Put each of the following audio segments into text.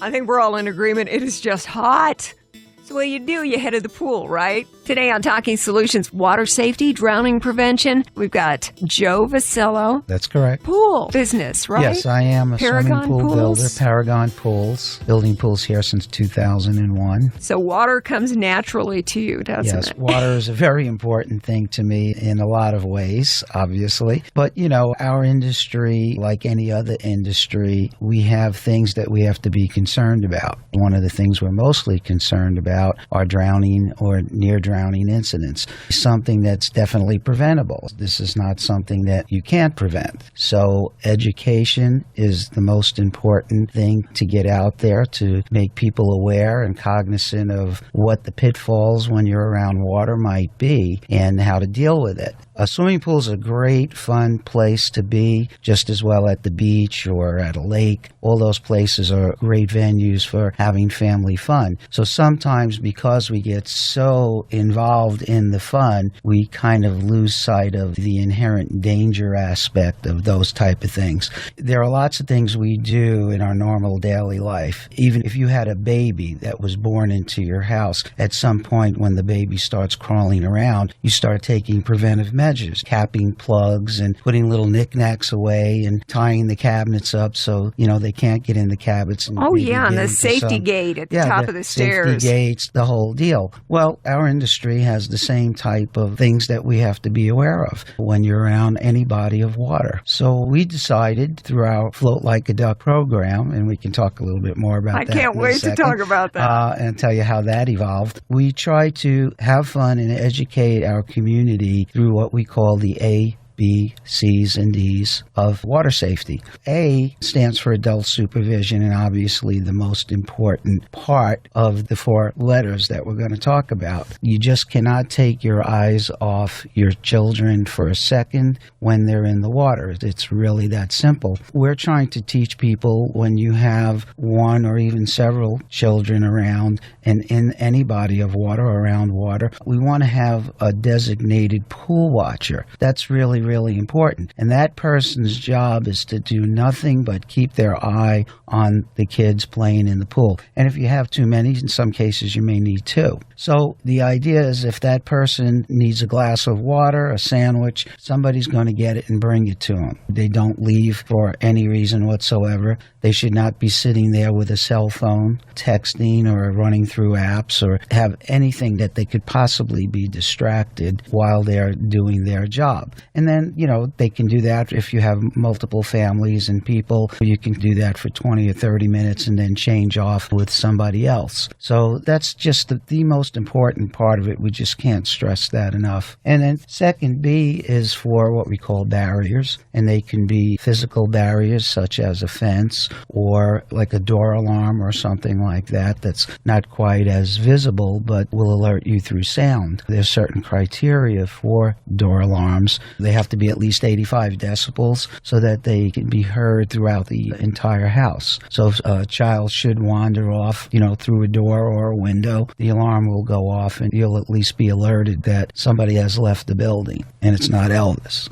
I think we're all in agreement. It is just hot. So what do, you head to the pool, right? Today on Talking Solutions, water safety, drowning prevention, we've got Joe Vassallo. That's correct. Pool business, right? Yes, I am a Paragon swimming pool Pools? builder, Paragon Pools, building pools here since 2001. So water comes naturally to you, doesn't Yes, it? water is a very important thing to me in a lot of ways, obviously. But, our industry, like any other industry, we have things that we have to be concerned about. One of the things we're mostly concerned about are drowning or near drowning incidents, something that's definitely preventable. This is not something that you can't prevent. So education is the most important thing to get out there to make people aware and cognizant of what the pitfalls when you're around water might be and how to deal with it. A swimming pool is a great, fun place to be, just as well at the beach or at a lake. All those places are great venues for having family fun. So sometimes because we get so involved in the fun, we kind of lose sight of the inherent danger aspect of those type of things. There are lots of things we do in our normal daily life. Even if you had a baby that was born into your house, at some point when the baby starts crawling around, you start taking preventive measures, capping plugs and putting little knickknacks away and tying the cabinets up so, they can't get in the cabinets. And and the safety gate at the top of the stairs. Safety gates, the whole deal. Well, our industry has the same type of things that we have to be aware of when you're around any body of water. So we decided through our Float Like a Duck program, and we can talk a little bit more about that. I can't wait to talk about that. And tell you how that evolved. We try to have fun and educate our community through what we call the A, B, C's, and D's of water safety. A stands for adult supervision, and obviously the most important part of the four letters that we're going to talk about. You just cannot take your eyes off your children for a second when they're in the water. It's really that simple. We're trying to teach people when you have one or even several children around and in any body of water or around water, we want to have a designated pool watcher. That's really important. And that person's job is to do nothing but keep their eye on the kids playing in the pool. And if you have too many, in some cases you may need two. So the idea is if that person needs a glass of water, a sandwich, somebody's going to get it and bring it to them. They don't leave for any reason whatsoever. They should not be sitting there with a cell phone, texting or running through apps or have anything that they could possibly be distracted while they're doing their job. And then, they can do that if you have multiple families and people. You can do that for 20 or 30 minutes and then change off with somebody else. So that's just the most important part of it. We just can't stress that enough. And then second B is for what we call barriers. And they can be physical barriers such as a fence or like a door alarm or something like that that's not quite as visible but will alert you through sound. There's certain criteria for door alarms. They have to be at least 85 decibels so that they can be heard throughout the entire house. So if a child should wander off, through a door or a window, the alarm will go off and you'll at least be alerted that somebody has left the building and it's not Elvis.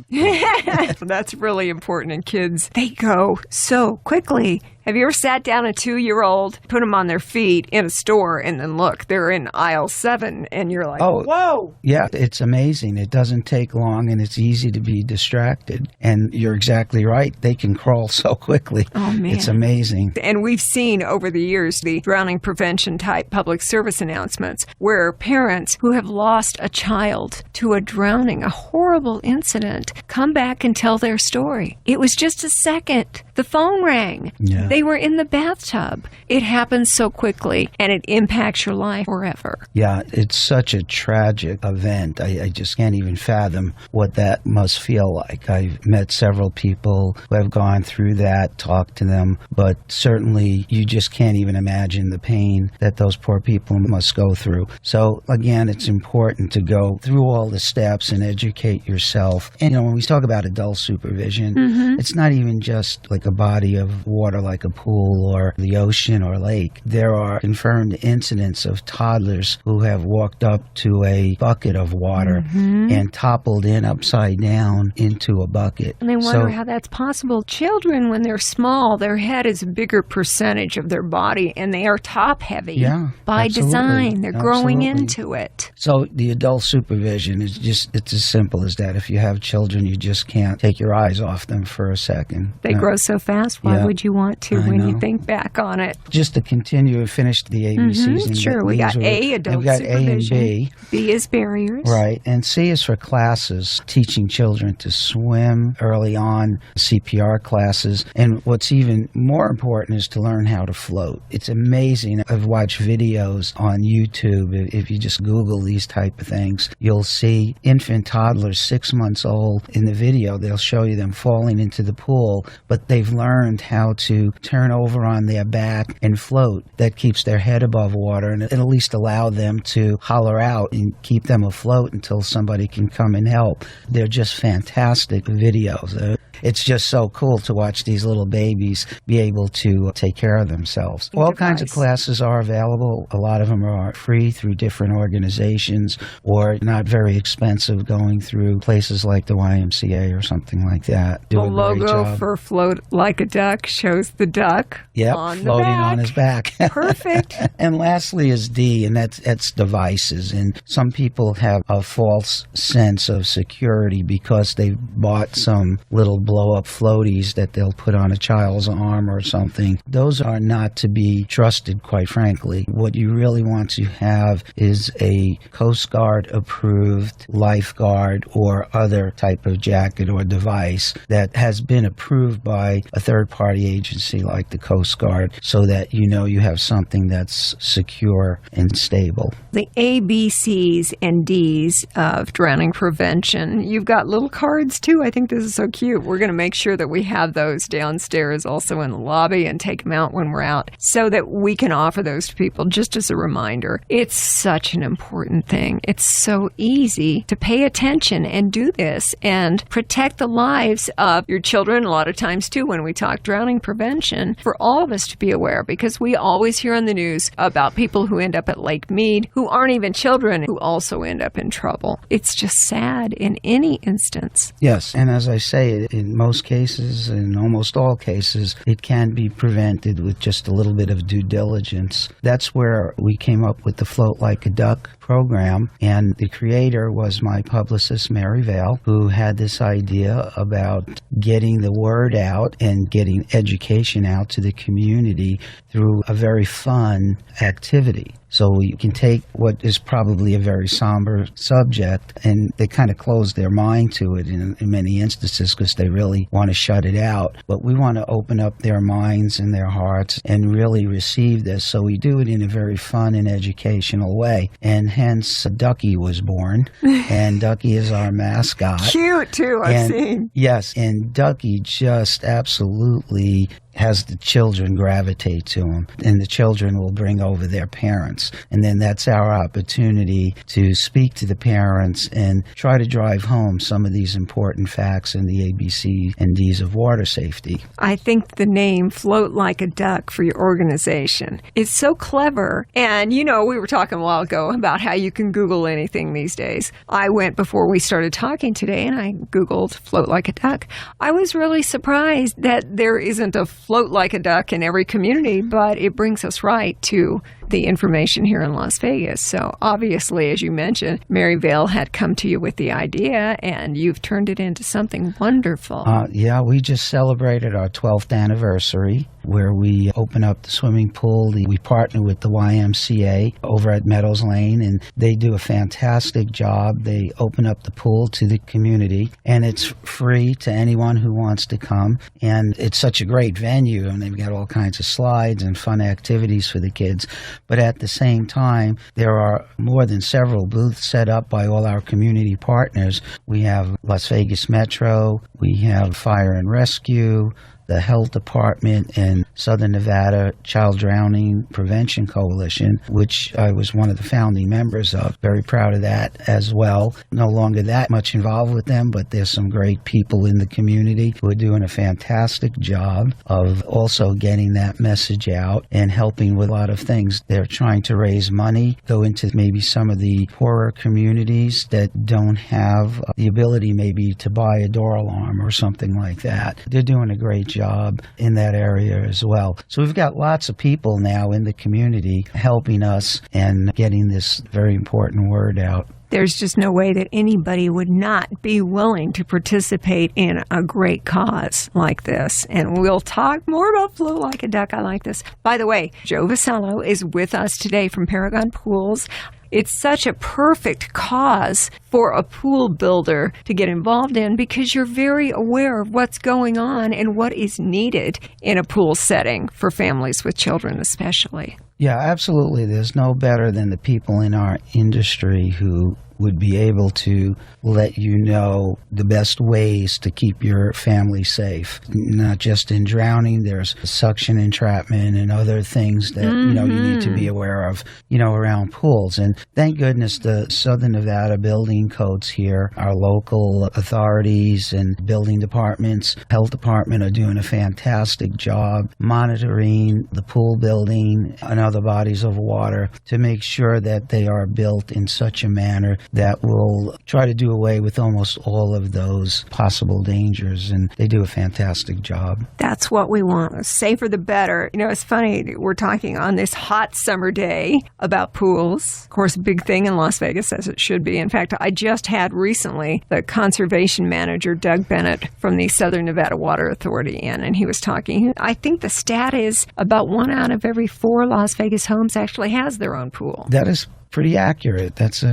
That's really important. And kids, they go so quickly. Have you ever sat down a 2-year-old, put them on their feet in a store, and then look, they're in aisle 7, and you're like, whoa. Yeah, it's amazing. It doesn't take long, and it's easy to be distracted. And you're exactly right. They can crawl so quickly. Oh, man. It's amazing. And we've seen over the years the drowning prevention type public service announcements where parents who have lost a child to a drowning, a horrible incident, come back and tell their story. It was just a second. The phone rang. Yeah. They were in the bathtub. It happens so quickly, and it impacts your life forever. Yeah, it's such a tragic event. I just can't even fathom what that must feel like. I've met several people who have gone through that, talked to them, but certainly you just can't even imagine the pain that those poor people must go through. So, again, it's important to go through all the steps and educate yourself. And, when we talk about adult supervision, it's not even just like a body of water like like a pool or the ocean or lake, there are confirmed incidents of toddlers who have walked up to a bucket of water and toppled in upside down into a bucket. And they wonder how that's possible. Children, when they're small, their head is a bigger percentage of their body, and they are top-heavy by design. They're growing into it. So the adult supervision is it's as simple as that. If you have children, you just can't take your eyes off them for a second. They grow so fast. Why would you want to when you think back on it? Just to continue and finish the ABCs. Sure, we got A, adult supervision. We got A and B. B is barriers. Right, and C is for classes, teaching children to swim early on, CPR classes, and what's even more important is to learn how to float. It's amazing. I've watched videos on YouTube. If you just Google these type of things, you'll see infant toddlers 6 months old. In the video, they'll show you them falling into the pool, but they've learned how to turn over on their back and float. That keeps their head above water, and it'll at least allow them to holler out and keep them afloat until somebody can come and help. They're just fantastic videos. It's just so cool to watch these little babies be able to take care of themselves. All kinds of classes are available. A lot of them are free through different organizations or not very expensive, going through places like the YMCA or something like that. The logo for Float Like a Duck shows the duck on floating the back. On his back. Perfect. And lastly is D, and that's devices. And some people have a false sense of security because they've bought some little blow-up floaties that they'll put on a child's arm or something. Those are not to be trusted, quite frankly. What you really want to have is a Coast Guard-approved lifeguard or other type of jacket or device that has been approved by a third-party agency like the Coast Guard so that you know you have something that's secure and stable. The A, B, C's, and D's of drowning prevention. You've got little cards, too. I think this is so cute. We're going to make sure that we have those downstairs also in the lobby and take them out when we're out so that we can offer those to people just as a reminder. It's such an important thing. It's so easy to pay attention and do this and protect the lives of your children a lot of times, too, when we talk drowning prevention, for all of us to be aware, because we always hear on the news about people who end up at Lake Mead who aren't even children who also end up in trouble. It's just sad in any instance. Yes, and as I say, in most cases, in almost all cases, it can be prevented with just a little bit of due diligence. That's where we came up with the Float Like a Duck program, and the creator was my publicist, Mary Vale, who had this idea about getting the word out and getting education out to the community through a very fun activity. So we can take what is probably a very somber subject, and they kind of close their mind to it in many instances because they really want to shut it out. But we want to open up their minds and their hearts and really receive this. So we do it in a very fun and educational way. And hence, Duckie was born. And Duckie is our mascot. Cute, too, I've seen. Yes, and Duckie just absolutely has the children gravitate to him, and the children will bring over their parents. And then that's our opportunity to speak to the parents and try to drive home some of these important facts in the ABC and Ds of water safety. I think the name Float Like a Duck for your organization is so clever. And, you know, we were talking a while ago about how you can Google anything these days. I went before we started talking today and I Googled Float Like a Duck. I was really surprised that there isn't a Float Like a Duck in every community, but it brings us right to the information here in Las Vegas. So obviously, as you mentioned, Mary Vale had come to you with the idea, and you've turned it into something wonderful. Yeah, we just celebrated our 12th anniversary, where we open up the swimming pool. We partner with the YMCA over at Meadows Lane, and they do a fantastic job. They open up the pool to the community, and it's free to anyone who wants to come. And it's such a great venue, and they've got all kinds of slides and fun activities for the kids. But at the same time, there are more than several booths set up by all our community partners. We have Las Vegas Metro, we have Fire and Rescue, the Health Department and Southern Nevada Child Drowning Prevention Coalition, which I was one of the founding members of. Very proud of that as well. No longer that much involved with them, but there's some great people in the community who are doing a fantastic job of also getting that message out and helping with a lot of things. They're trying to raise money, go into maybe some of the poorer communities that don't have the ability maybe to buy a door alarm or something like that. They're doing a great job in that area as well. So we've got lots of people now in the community helping us and getting this very important word out. There's just no way that anybody would not be willing to participate in a great cause like this. And we'll talk more about Float Like a Duck. I like this. By the way, Joe Vassallo is with us today from Paragon Pools. It's such a perfect cause for a pool builder to get involved in because you're very aware of what's going on and what is needed in a pool setting for families with children especially. Yeah, absolutely. There's no better than the people in our industry who would be able to let you know the best ways to keep your family safe. Not just in drowning, there's suction entrapment and other things that, you need to be aware of, around pools. And thank goodness the Southern Nevada building codes here, our local authorities and building departments, health department are doing a fantastic job monitoring the pool building and other bodies of water to make sure that they are built in such a manner that will try to do away with almost all of those possible dangers, and they do a fantastic job. That's what we want. The safer the better. It's funny, we're talking on this hot summer day about pools. Of course, a big thing in Las Vegas, as it should be. In fact, I just had recently the conservation manager, Doug Bennett, from the Southern Nevada Water Authority in, and he was talking. I think the stat is about 1 out of every 4 Las Vegas homes actually has their own pool. That is pretty accurate. That's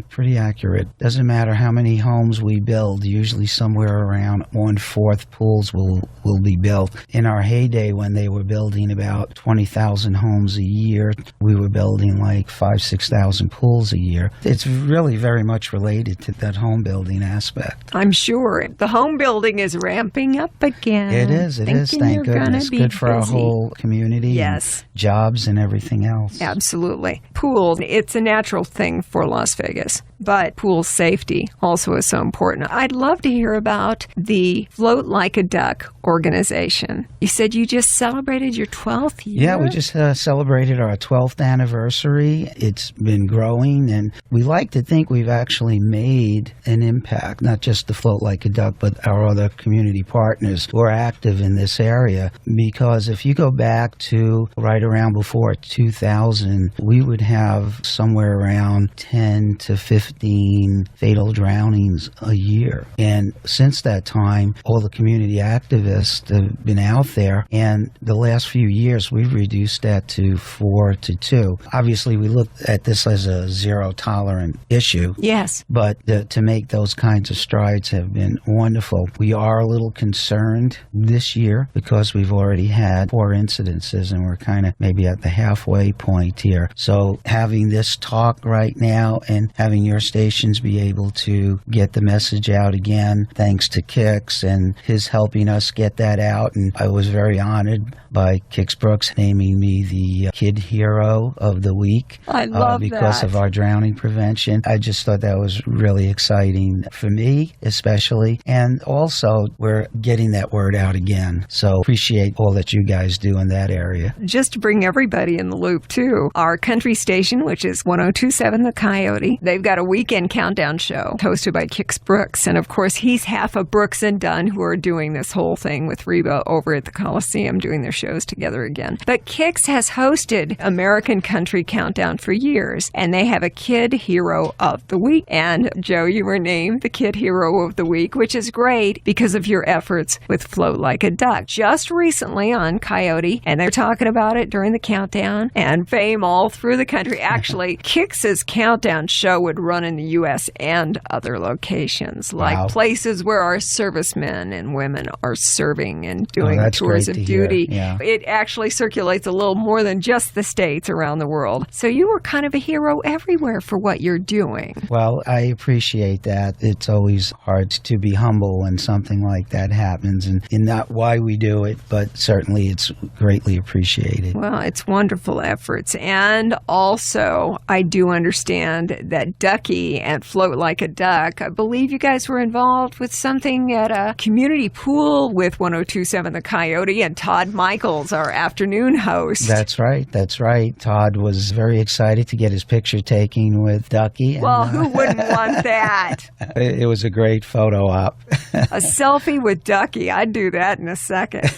pretty accurate. Doesn't matter how many homes we build, usually somewhere around 1/4 pools will be built. In our heyday, when they were building about 20,000 homes a year, we were building like 5,000-6,000 pools a year. It's really very much related to that home building aspect. I'm sure. The home building is ramping up again. It is. Thank goodness. Good for our whole community. Yes. And jobs and everything else. Absolutely. Pool, it's a natural thing for Las Vegas, but pool safety also is so important. I'd love to hear about the Float Like a Duck organization. You said you just celebrated your 12th year? Yeah, we just celebrated our 12th anniversary. It's been growing, and we like to think we've actually made an impact, not just the Float Like a Duck, but our other community partners who are active in this area. Because if you go back to right around before 2000, we would have somewhere around 10 to 15 fatal drownings a year. And since that time, all the community activists have been out there, and the last few years we've reduced that to 4 to 2. Obviously, we look at this as a zero-tolerant issue. Yes. But to make those kinds of strides have been wonderful. We are a little concerned this year because we've already had 4 incidences, and we're kind of maybe at the halfway point here. So having this talk right now and having your stations be able to get the message out again, thanks to Kix and his helping us get that out. And I was very honored by Kix Brooks naming me the Kid Hero of the Week. I love because that. of our drowning prevention. I just thought that was really exciting for me, especially. And also, we're getting that word out again. So appreciate all that you guys do in that area. Just to bring everybody in the loop, too, our country station, which is 102.7 The Coyote, they've got a weekend countdown show hosted by Kix Brooks. And, of course, he's half of Brooks and Dunn, who are doing this whole thing with Reba over at the Coliseum, doing their shows together again. But Kix has hosted American Country Countdown for years, and they have a Kid Hero of the Week. And, Joe, you were named the Kid Hero of the Week, which is great because of your efforts with Float Like a Duck. Just recently on Coyote, and they're talking about it during the countdown, and fame all through the country. Actually, actually, Kix's countdown show would run in the U.S. and other locations, like places where our servicemen and women are serving and doing tours of duty. Yeah. It actually circulates a little more than just the States around the world. So you were kind of a hero everywhere for what you're doing. Well, I appreciate that. It's always hard to be humble when something like that happens, and not why we do it, but certainly it's greatly appreciated. Well, it's wonderful efforts. And also, I do understand that Duckie and Float Like a Duck, I believe you guys were involved with something at a community pool with 102.7 The Coyote and Todd Michaels, our afternoon host. That's right. That's right. Todd was very excited to get his picture taken with Duckie. Well, who wouldn't want that? It was a great photo op. A selfie with Duckie. I'd do that in a second.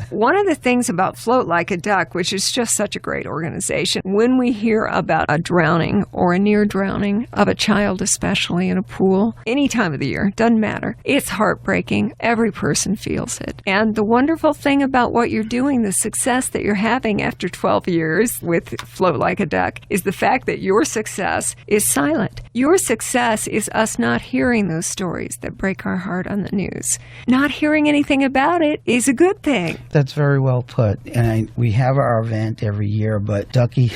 One of the things about Float Like a Duck, which is just such a great organization, when we hear about a drowning or a near drowning of a child, especially in a pool, any time of the year, doesn't matter. It's heartbreaking. Every person feels it. And the wonderful thing about what you're doing, the success that you're having after 12 years with Float Like a Duck, is the fact that your success is silent. Your success is us not hearing those stories that break our heart on the news. Not hearing anything about it is a good thing. That's very well put. And we have our event every year, but Duckie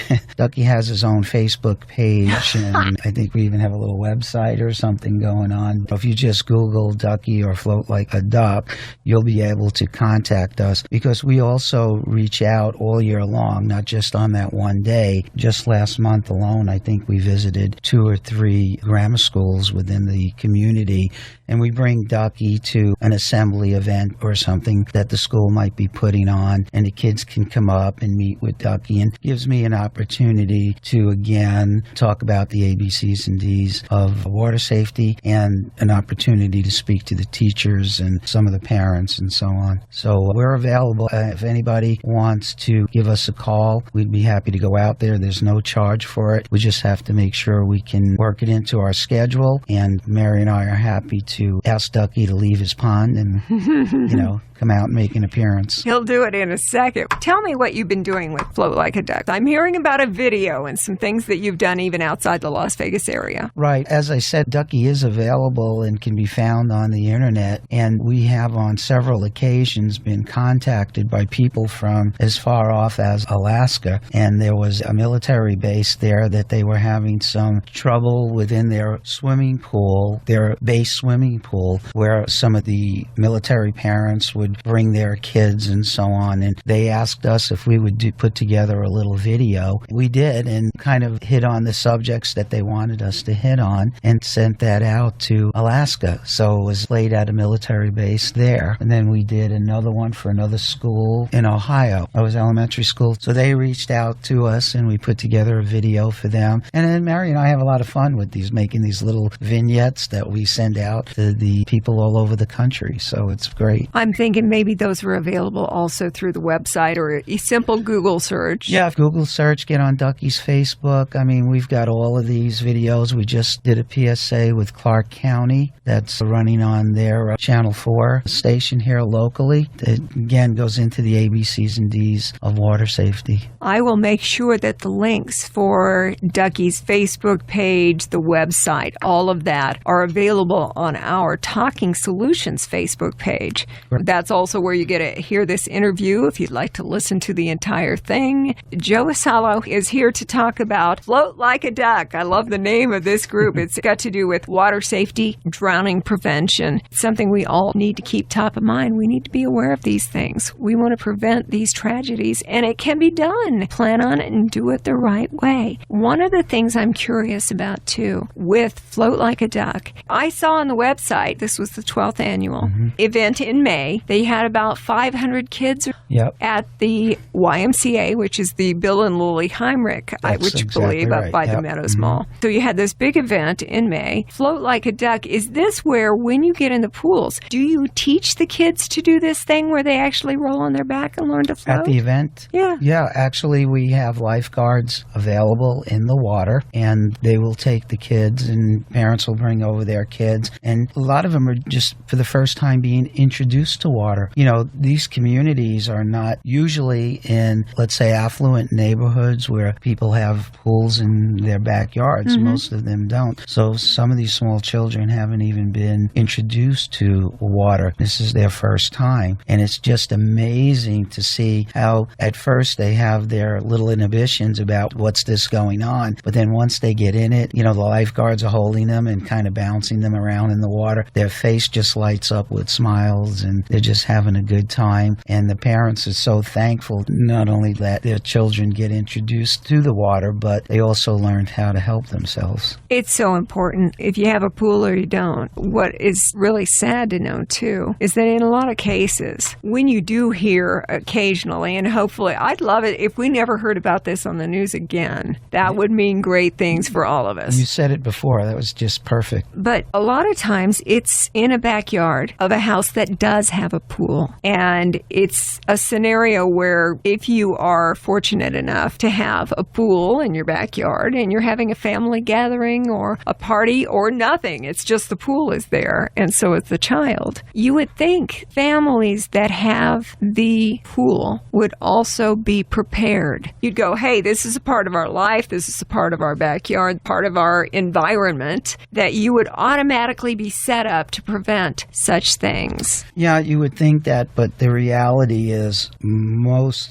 has his own Facebook page, and I think we even have a little website or something going on. If you just Google Duckie or Float Like a Duck, you'll be able to contact us, because we also reach out all year long, not just on that one day. Just last month alone, I think we visited 2 or 3 grammar schools within the community, and we bring Duckie to an assembly event or something that the school might be putting on, and the kids can come up and meet with Duckie, and gives me an opportunity to again talk about the ABCs and Ds of water safety, and an opportunity to speak to the teachers and some of the parents and so on. So we're available. If anybody wants to give us a call, we'd be happy to go out there. There's no charge for it. We just have to make sure we can work it into our schedule, and Mary and I are happy to ask Duckie to leave his pond and, come out and make an appearance. He'll do it in a second. Tell me what you've been doing with Float Like a Duck. I'm hearing about a video and some things that you've done even outside the Las Vegas area. Right. As I said, Duckie is available and can be found on the internet, and we have on several occasions been contacted by people from as far off as Alaska, and there was a military base there that they were having some trouble within their swimming pool, their base swimming pool, where some of the military parents would bring their kids and so on, and they asked us if we would put together a little video. We did, and kind of hit on the subjects that they wanted us to hit on, and sent that out to Alaska. So it was played at a military base there. And then we did another one for another school in Ohio. It was elementary school. So they reached out to us, and we put together a video for them. And then Mary and I have a lot of fun with these, making these little vignettes that we send out to the people all over the country. So it's great. I'm thinking maybe those were available also through the website or a simple Google search. Yeah, Google search, get on Duckie's Facebook. I mean, we've got all of these videos. We just did a PSA with Clark County that's running on their Channel 4 station here locally. It, again, goes into the ABCs and Ds of water safety. I will make sure that the links for Duckie's Facebook page, the website, all of that are available on our Talking Solutions Facebook page. That's also where you get to hear this interview if you'd like to listen to the entire thing. Joe Vassallo is here to talk about Float Like a Duck. I love the name of this group. It's got to do with water safety, drowning prevention. It's something we all need to keep top of mind. We need to be aware of these things. We want to prevent these tragedies, and it can be done. Plan on it and do it the right way. One of the things I'm curious about, too, with Float Like a Duck, I saw on the website, this was the 12th annual event in May. They had about 500 kids at the YMCA, which is the Bill and Lily Heinrich, which I believe up by the Meadows Mall. So you had this big event in May. Float Like a Duck, is this where when you get in the pools, do you teach the kids to do this thing where they actually roll on their back and learn to float? At the event? Yeah. Yeah, actually we have lifeguards available in the water, and they will take the kids, and parents will bring over their kids, and and a lot of them are just for the first time being introduced to water. You know, these communities are not usually in, let's say, affluent neighborhoods where people have pools in their backyards. Most of them don't. So some of these small children haven't even been introduced to water. This is their first time. And it's just amazing to see how at first they have their little inhibitions about what's this going on. But then once they get in it, you know, the lifeguards are holding them and kind of bouncing them around in the water. Their face just lights up with smiles and they're just having a good time. And the parents are so thankful not only that their children get introduced to the water, but they also learned how to help themselves. It's so important if you have a pool or you don't. What is really sad to know, too, is that in a lot of cases, when you do hear occasionally, and hopefully, I'd love it if we never heard about this on the news again. That would mean great things for all of us. You said it before. That was just perfect. But a lot of times, it's in a backyard of a house that does have a pool. And it's a scenario where if you are fortunate enough to have a pool in your backyard and you're having a family gathering or a party or nothing, it's just the pool is there and so is the child. You would think families that have the pool would also be prepared. You'd go, hey, this is a part of our life, this is a part of our backyard, part of our environment, that you would automatically be set up to prevent such things. Yeah, you would think that, but the reality is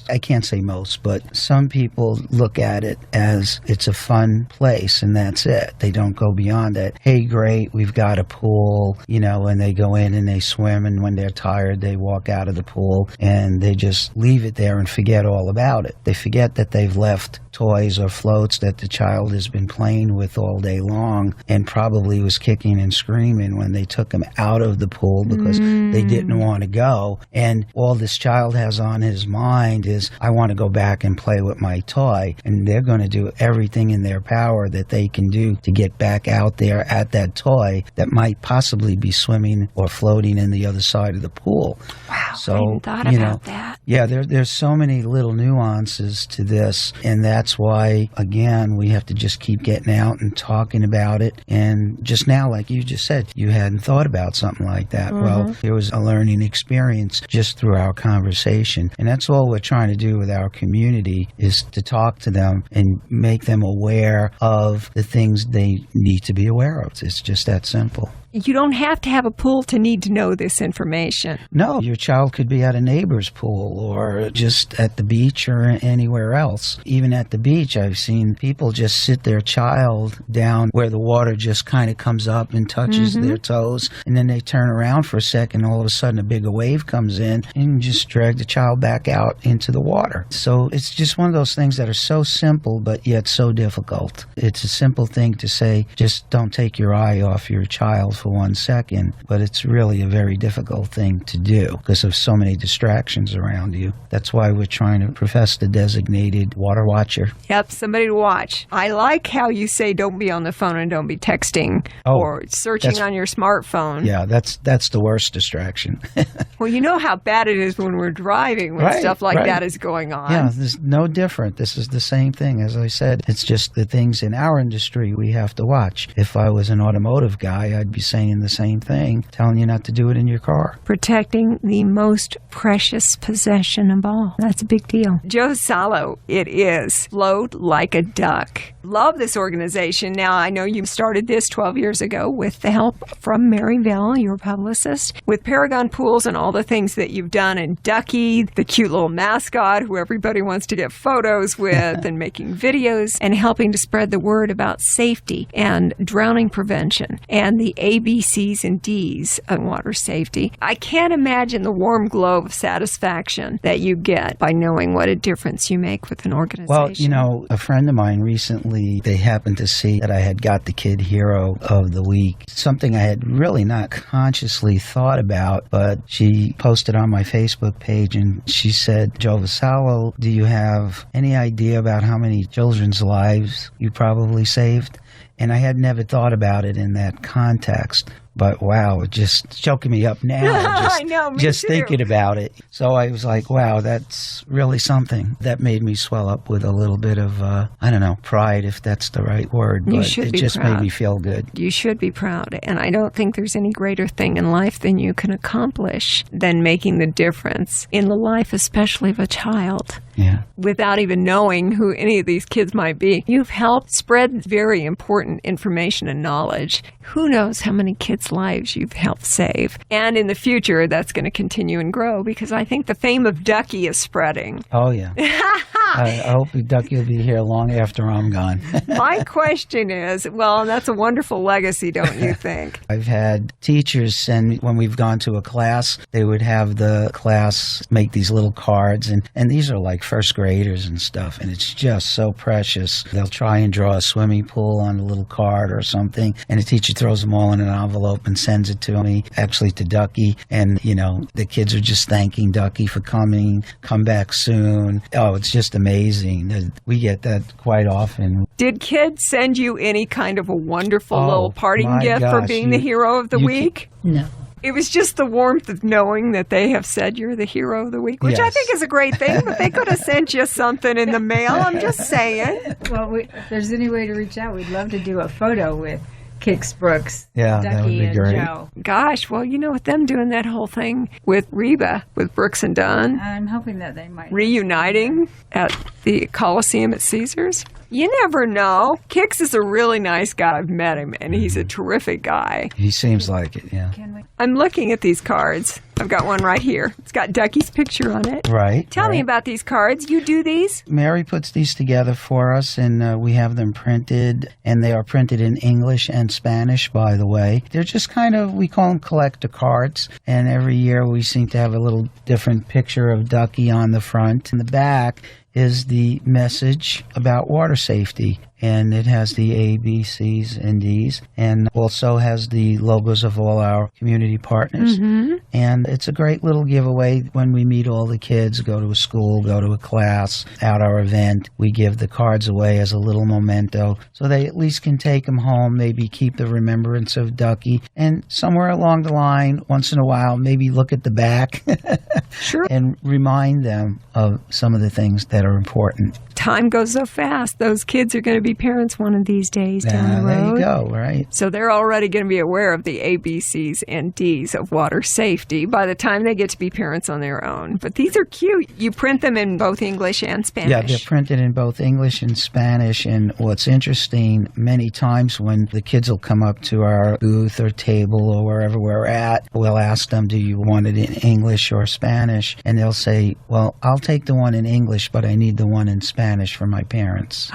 I can't say most, but some people look at it as it's a fun place and that's it. They don't go beyond that. Hey, great, we've got a pool, you know, and they go in and they swim, and when they're tired, they walk out of the pool and they just leave it there and forget all about it. They forget that they've left toys or floats that the child has been playing with all day long and probably was kicking and screaming when they took him out of the pool because they didn't want to go. And all this child has on his mind is, I want to go back and play with my toy. And they're going to do everything in their power that they can do to get back out there at that toy that might possibly be swimming or floating in the other side of the pool. Wow, so, I hadn't thought about that. Yeah, there's so many little nuances to this, and that's why, again, we have to just keep getting out and talking about it. And just now, like you just said, you hadn't thought about something like that. Well, there was a learning experience just through our conversation. And that's all we're trying to do with our community, is to talk to them and make them aware of the things they need to be aware of. It's just that simple. You don't have to have a pool to need to know this information. No, your child could be at a neighbor's pool or just at the beach or anywhere else. Even at the beach, I've seen people just sit their child down where the water just kind of comes up and touches their toes, and then they turn around for a second, all of a sudden a bigger wave comes in and just drag the child back out into the water. So it's just one of those things that are so simple but yet so difficult. It's a simple thing to say, just don't take your eye off your child for 1 second, but it's really a very difficult thing to do because of so many distractions around you. That's why we're trying to profess the designated water watcher. Yep, somebody to watch. I like how you say don't be on the phone and don't be texting or searching on your smartphone. Yeah, that's the worst distraction. Well, you know how bad it is when we're driving when stuff like that is going on. Yeah, this is no different. This is the same thing. As I said, it's just the things in our industry we have to watch. If I was an automotive guy, I'd be saying the same thing, telling you not to do it in your car. Protecting the most precious possession of all. That's a big deal. Joe Vassallo, it is. Float like a duck. Love this organization. Now, I know you started this 12 years ago with the help from Mary Bell, your publicist, with Paragon Pools and all the things that you've done, and Duckie, the cute little mascot who everybody wants to get photos with, and making videos, and helping to spread the word about safety and drowning prevention and the ABCs and Ds on water safety. I can't imagine the warm glow of satisfaction that you get by knowing what a difference you make with an organization. Well, you know, a friend of mine recently, they happened to see that I had got the Kid Hero of the Week, something I had really not consciously thought about, but she posted on my Facebook page and she said, Joe Vassallo, do you have any idea about how many children's lives you probably saved? And I had never thought about it in that context. But wow, it's just choking me up now. I know, me just too. thinking about it. So I was like, wow, that's really something. That made me swell up with a little bit of, pride, if that's the right word. You But should it be just proud. made me feel good. You should be proud. And I don't think there's any greater thing in life than you can accomplish than making the difference in the life, especially of a child. Yeah. Without even knowing who any of these kids might be. You've helped spread very important information and knowledge. Who knows how many kids' lives you've helped save. And in the future, that's going to continue and grow because I think the fame of Duckie is spreading. Oh, yeah. I hope Duckie will be here long after I'm gone. My question is, well, that's a wonderful legacy, don't you think? I've had teachers send me, when we've gone to a class, they would have the class make these little cards, and these are like first graders and stuff, and it's just so precious. They'll try and draw a swimming pool on a little card or something, and the teacher throws them all in an envelope and sends it to me, actually to Duckie, and, the kids are just thanking Duckie for coming, come back soon. Oh, it's just amazing. We get that quite often. Did kids send you any kind of a wonderful little parting my gift for gosh, being the hero of the week? No. It was just the warmth of knowing that they have said you're the hero of the week, which I Yes. think is a great thing, but they could have sent you something in the mail. I'm just saying. Well, if there's any way to reach out, we'd love to do a photo with Kix Brooks, Yeah, that would Duckie, be and great. Joe. Gosh, well, with them doing that whole thing with Reba, with Brooks and Dunn, I'm hoping that they might reuniting at the Coliseum at Caesars. You never know. Kix is a really nice guy. I've met him, and he's a terrific guy. He seems like it, yeah. Can we? I'm looking at these cards. I've got one right here. It's got Duckie's picture on it. Right. Tell me right. about these cards. You do these? Mary puts these together for us, and we have them printed, and they are printed in English and Spanish, by the way. They're just we call them collector cards, and every year we seem to have a little different picture of Duckie on the front. In the back is the message about water safety, and it has the A, B, C's, and D's, and also has the logos of all our community partners. Mm-hmm. And it's a great little giveaway when we meet all the kids, go to a school, go to a class, at our event. We give the cards away as a little memento so they at least can take them home, maybe keep the remembrance of Duckie, and somewhere along the line, once in a while, maybe look at the back Sure. and remind them of some of the things that are important. Time goes so fast. Those kids are going to be parents one of these days down the There road. you go, right? So they're already going to be aware of the A, B, C's, and D's of water safety by the time they get to be parents on their own. But these are cute. You print them in both English and Spanish. Yeah, they're printed in both English and Spanish. And what's interesting, many times when the kids will come up to our booth or table or wherever we're at, we'll ask them, do you want it in English or Spanish? And they'll say, well, I'll take the one in English, but I need the one in Spanish for my parents.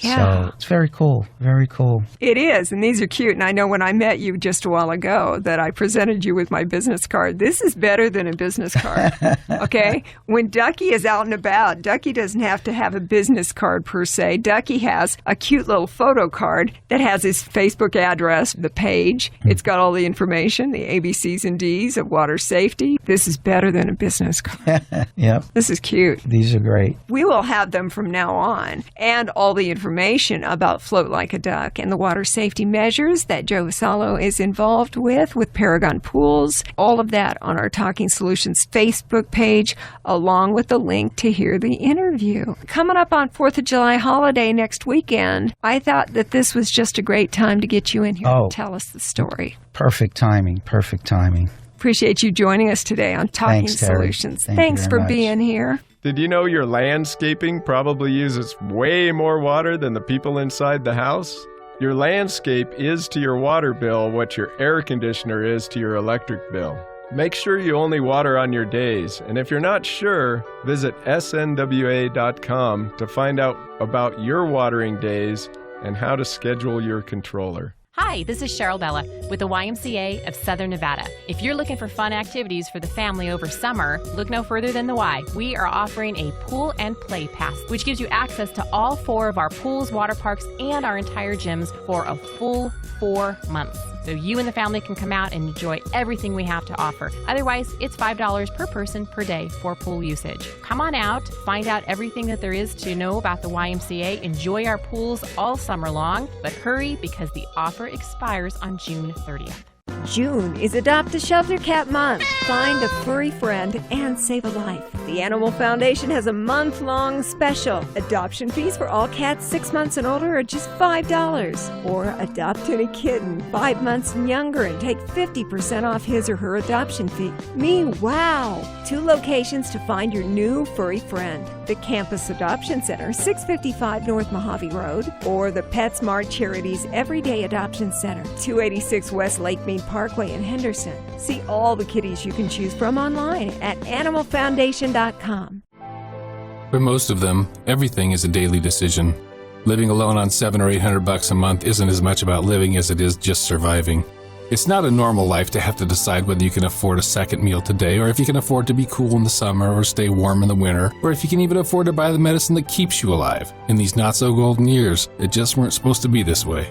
Yeah. So it's very cool, very cool. It is, and these are cute. And I know when I met you just a while ago that I presented you with my business card. This is better than a business card, okay? When Duckie is out and about, Duckie doesn't have to have a business card per se. Duckie has a cute little photo card that has his Facebook address, the page. It's got all the information, the ABCs and Ds of water safety. This is better than a business card. Yep, This is cute. these are great. We will have them from now on, and all the information about Float Like a Duck and the water safety measures that Joe Vassallo is involved with Paragon Pools, all of that on our Talking Solutions Facebook page, along with the link to hear the interview. Coming up on 4th of July holiday next weekend, I thought that this was just a great time to get you in here Oh. to tell us the story. Perfect timing, perfect timing. Appreciate you joining us today on Talking Thanks, Terry. Solutions. Thank you Thanks very for much. being here. Did you know your landscaping probably uses way more water than the people inside the house? Your landscape is to your water bill what your air conditioner is to your electric bill. Make sure you only water on your days, and if you're not sure, visit snwa.com to find out about your watering days and how to schedule your controller. Hi, this is Cheryl Bella with the YMCA of Southern Nevada. If you're looking for fun activities for the family over summer, look no further than the Y. We are offering a pool and play pass, which gives you access to all 4 of our pools, water parks, and our entire gyms for a full 4 months. So you and the family can come out and enjoy everything we have to offer. Otherwise, it's $5 per person per day for pool usage. Come on out, find out everything that there is to know about the YMCA, enjoy our pools all summer long, but hurry because the offer expires on June 30th. June is Adopt a Shelter Cat Month. Find a furry friend and save a life. The Animal Foundation has a month-long special. Adoption fees for all cats 6 months and older are just $5. Or adopt any kitten 5 months and younger and take 50% off his or her adoption fee. Wow! 2 locations to find your new furry friend. The Campus Adoption Center, 655 North Mojave Road, or the PetSmart Charities Everyday Adoption Center, 286 West Lake Mead Parkway in Henderson. See all the kitties you can choose from online at animalfoundation.com. For most of them, everything is a daily decision. Living alone on $700 or $800 a month isn't as much about living as it is just surviving. It's not a normal life to have to decide whether you can afford a second meal today, or if you can afford to be cool in the summer or stay warm in the winter, or if you can even afford to buy the medicine that keeps you alive. In these not-so-golden years, it just weren't supposed to be this way.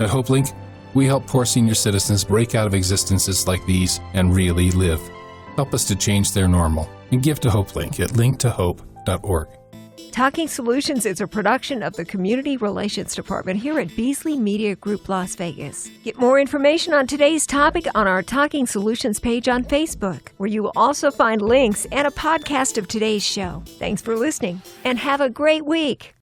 At HopeLink, we help poor senior citizens break out of existences like these and really live. Help us to change their normal and give to HopeLink at linktohope.org. Talking Solutions is a production of the Community Relations Department here at Beasley Media Group Las Vegas. Get more information on today's topic on our Talking Solutions page on Facebook, where you will also find links and a podcast of today's show. Thanks for listening, and have a great week.